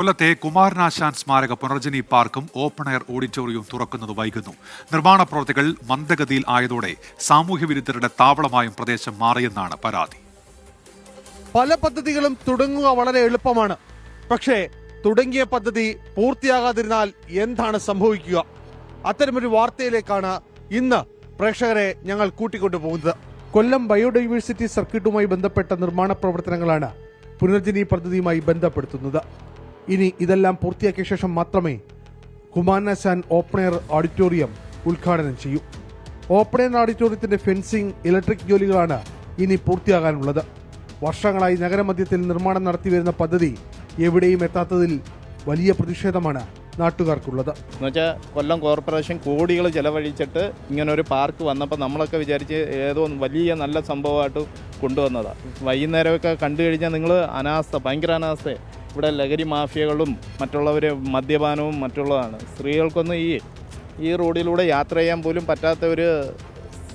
കൊല്ലത്തെ കുമാരനാശാൻ സ്മാരക പുനർജനി പാർക്കും ഓപ്പൺ എയർ ഓഡിറ്റോറിയവും തുറക്കുന്നത് വൈകുന്നു. നിർമ്മാണ പ്രവൃത്തികൾ മന്ദഗതിയിൽ ആയതോടെ സാമൂഹ്യ വിരുദ്ധരുടെ താവളമായും പ്രദേശം മാറിയെന്നാണ് പരാതി. പല പദ്ധതികളും തുടങ്ങുക വളരെ എളുപ്പമാണ്. പക്ഷേ തുടങ്ങിയ പദ്ധതി പൂർത്തിയാകാതിരുന്നാൽ എന്താണ് സംഭവിക്കുക? അത്തരമൊരു വാർത്തയിലേക്കാണ് ഇന്ന് പ്രേക്ഷകരെ ഞങ്ങൾ കൂട്ടിക്കൊണ്ടുപോകുന്നത്. കൊല്ലം ബയോഡൈവേഴ്സിറ്റി സർക്യൂട്ടുമായി ബന്ധപ്പെട്ട നിർമ്മാണ പ്രവർത്തനങ്ങളാണ് പുനർജനി പദ്ധതിയുമായി ബന്ധപ്പെടുത്തുന്നത്. ഇനി ഇതെല്ലാം പൂർത്തിയാക്കിയ ശേഷം മാത്രമേ കുമാരനാശാൻ ഓപ്പൺ എയർ ഓഡിറ്റോറിയം ഉദ്ഘാടനം ചെയ്യൂ. ഓപ്പൺ എയർ ഓഡിറ്റോറിയത്തിന്റെ ഫെൻസിംഗ്, ഇലക്ട്രിക് ജോലികളാണ് ഇനി പൂർത്തിയാകാനുള്ളത്. വർഷങ്ങളായി നഗരമധ്യത്തിൽ നിർമ്മാണം നടത്തിവരുന്ന പദ്ധതി എവിടെയും എത്താത്തതിൽ വലിയ പ്രതിഷേധമാണ് നാട്ടുകാർക്കുള്ളത്. എന്നുവെച്ചാൽ കൊല്ലം കോർപ്പറേഷൻ കോടികൾ ചെലവഴിച്ചിട്ട് ഇങ്ങനൊരു പാർക്ക് വന്നപ്പോൾ നമ്മളൊക്കെ വിചാരിച്ച് ഏതോ വലിയ നല്ല സംഭവമായിട്ട് കൊണ്ടുവന്നതാണ്. വൈകുന്നേരമൊക്കെ കണ്ടു കഴിഞ്ഞാൽ നിങ്ങൾ ഭയങ്കര അനാസ്ഥ. ഇവിടെ ലഹരി മാഫിയകളും മറ്റുള്ളവർ മദ്യപാനവും മറ്റുള്ളതാണ്. സ്ത്രീകൾക്കൊന്നും ഈ റോഡിലൂടെ യാത്ര ചെയ്യാൻ പോലും പറ്റാത്ത ഒരു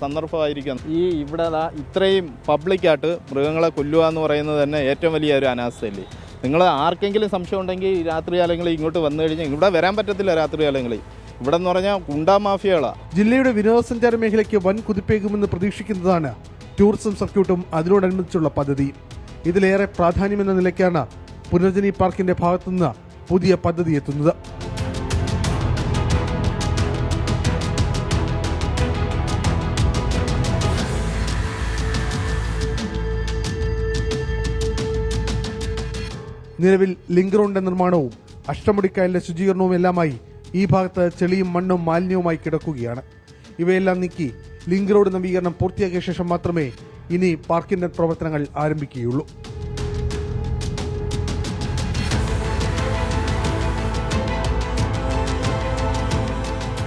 സന്ദർഭമായിരിക്കും. ഇവിടെ ഇത്രയും പബ്ലിക്കായിട്ട് മൃഗങ്ങളെ കൊല്ലുക എന്ന് പറയുന്നത് തന്നെ ഏറ്റവും വലിയ ഒരു അനാസ്ഥയല്ലേ. നിങ്ങൾ ആർക്കെങ്കിലും സംശയം ഉണ്ടെങ്കിൽ രാത്രികാലങ്ങളിൽ ഇങ്ങോട്ട് വന്നു കഴിഞ്ഞാൽ ഇവിടെ വരാൻ പറ്റത്തില്ല. രാത്രികാലങ്ങളിൽ ഇവിടെ എന്ന് പറഞ്ഞാൽ ഗുണ്ടാ മാഫിയകളാണ്. ജില്ലയുടെ വിനോദസഞ്ചാര മേഖലയ്ക്ക് വൻ കുതിപ്പേകുമെന്ന് പ്രതീക്ഷിക്കുന്നതാണ് ടൂറിസം സർക്യൂട്ടും അതിനോടനുബന്ധിച്ചുള്ള പദ്ധതി. ഇതിലേറെ പ്രാധാന്യമെന്ന നിലയ്ക്കാണ് പുനർജനി പാർക്കിന്റെ ഭാഗത്തുനിന്ന് പുതിയ പദ്ധതി എത്തുന്നത്. നിലവിൽ ലിങ്ക് റോഡിന്റെ നിർമ്മാണവും അഷ്ടമുടിക്കായലിന്റെ ശുചീകരണവും എല്ലാമായി ഈ ഭാഗത്ത് ചെളിയും മണ്ണും മാലിന്യവുമായി കിടക്കുകയാണ്. ഇവയെല്ലാം നീക്കി ലിങ്ക് റോഡ് നവീകരണം പൂർത്തിയാക്കിയ ശേഷം മാത്രമേ ഇനി പാർക്കിന്റെ പ്രവർത്തനങ്ങൾ ആരംഭിക്കുകയുള്ളൂ.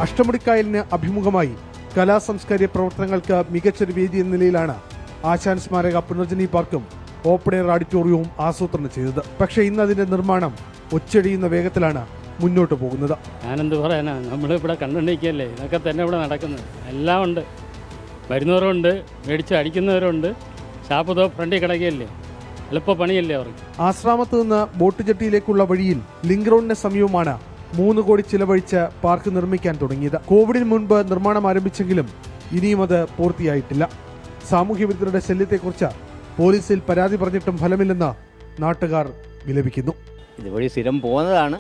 അഷ്ടമുടിക്കായലിന് അഭിമുഖമായി കലാസാംസ്കാരിക പ്രവർത്തനങ്ങൾക്ക് മികച്ചൊരു വേദി എന്ന നിലയിലാണ് ആശാൻ സ്മാരക പുനർജനി പാർക്കും ഓപ്പൺ എയർ ഓഡിറ്റോറിയവും ആസൂത്രണം ചെയ്തത്. പക്ഷേ ഇന്ന് അതിന്റെ നിർമ്മാണം ഒച്ചടിയുന്ന വേഗത്തിലാണ് മുന്നോട്ട് പോകുന്നത്. ഞാനെന്ത് പറയാനാ, നമ്മളിവിടെ കണ്ടുകൊണ്ടിരിക്കുകയല്ലേ. ഇതൊക്കെ തന്നെ ഇവിടെ നടക്കുന്നത്. എല്ലാം ഉണ്ട്. വരുന്നവരുണ്ട്, മേടിച്ച് അടിക്കുന്നവരുണ്ട്. ഷാപ്പ് ഫ്രണ്ടിൽ കിടക്കുകയല്ലേ. എളുപ്പ പണിയല്ലേ അവർക്ക്. ആശ്രാമത്ത് നിന്ന് ബോട്ട് ജെട്ടിയിലേക്കുള്ള വഴിയിൽ ലിങ്ക് റോഡിന് സമീപമാണ് 3 കോടി ചിലവഴിച്ച് പാർക്ക് നിർമ്മിക്കാൻ തുടങ്ങിയത്. കോവിഡിന് മുൻപ് നിർമ്മാണം ആരംഭിച്ചെങ്കിലും ഇനിയും അത് പൂർത്തിയായിട്ടില്ല. സാമൂഹ്യ വിരുദ്ധരുടെ ശല്യത്തെക്കുറിച്ച് പോലീസിൽ പരാതി പറഞ്ഞിട്ടും ഫലമില്ലെന്ന് നാട്ടുകാർ വിലപിക്കുന്നു. ഇതുവഴി സ്ഥിരം പോകുന്നതാണ്.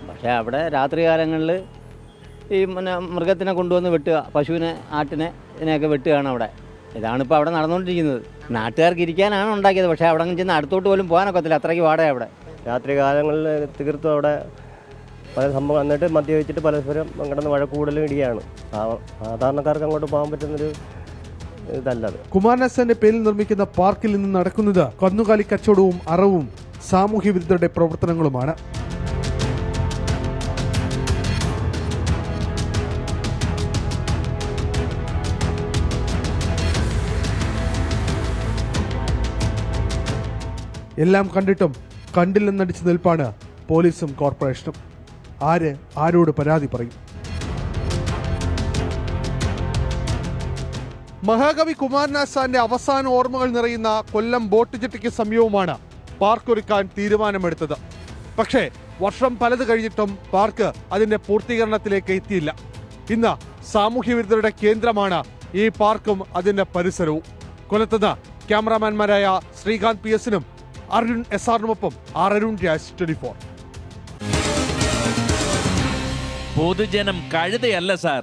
പക്ഷേ അവിടെ രാത്രികാലങ്ങളിൽ ഈ മൃഗത്തിനെ കൊണ്ടുവന്ന് വെട്ടുക, പശുവിനെ, ആട്ടിനെ, ഇതിനെയൊക്കെ വെട്ടുകയാണ് അവിടെ. ഇതാണിപ്പോൾ അവിടെ നടന്നുകൊണ്ടിരിക്കുന്നത്. നാട്ടുകാർക്ക് ഇരിക്കാനാണ് ഉണ്ടാക്കിയത്. പക്ഷേ അവിടെ ചെന്ന് അടുത്തോട്ട് പോലും പോകാനൊക്കത്തില്ല. അത്രയ്ക്ക് വാടക അവിടെ. രാത്രി കാലങ്ങളിൽ തീർത്തും അവിടെ പല സംഭവം എന്നിട്ട് മദ്യപിച്ചിട്ട് പരസ്പരം കിടന്ന് വഴക്കൂടലും ഇടിയാണ്. സാധാരണക്കാർക്ക് അങ്ങോട്ട് പോകാൻ പറ്റുന്നൊരു ഇതല്ലത്. കുമാരനാശാന്റെ പേരിൽ നിർമ്മിക്കുന്ന പാർക്കിൽ നിന്ന് നടക്കുന്നത് കന്നുകാലി കച്ചവടവും അറവും സാമൂഹ്യ വിരുദ്ധരുടെ പ്രവർത്തനങ്ങളുമാണ്. എല്ലാം കണ്ടിട്ടും കണ്ടില്ലെന്നടിച്ച് നിൽപ്പാണ് പോലീസും കോർപ്പറേഷനും. ആരോട് പരാതി പറയും? മഹാകവി കുമാരനാശാന്റെ അവസാന ഓർമ്മകൾ നിറയുന്ന കൊല്ലം ബോട്ട് ജെട്ടിക്ക് സമീപമാണ് പാർക്ക് ഒരുക്കാൻ തീരുമാനമെടുത്തത്. പക്ഷേ വർഷം പലത് കഴിഞ്ഞിട്ടും പാർക്ക് അതിന്റെ പൂർത്തീകരണത്തിലേക്ക് എത്തിയില്ല. ഇന്ന് സാമൂഹ്യ വിരുദ്ധരുടെ കേന്ദ്രമാണ് ഈ പാർക്കും അതിന്റെ പരിസരവും. കൊല്ലത്ത് ക്യാമറാമാൻമാരായ ശ്രീകാന്ത് PS-നും അരുൺ SR-നുമൊപ്പം അരുൺ രാജ്, 24. പൊതുജനം കഴുതയല്ല സാർ.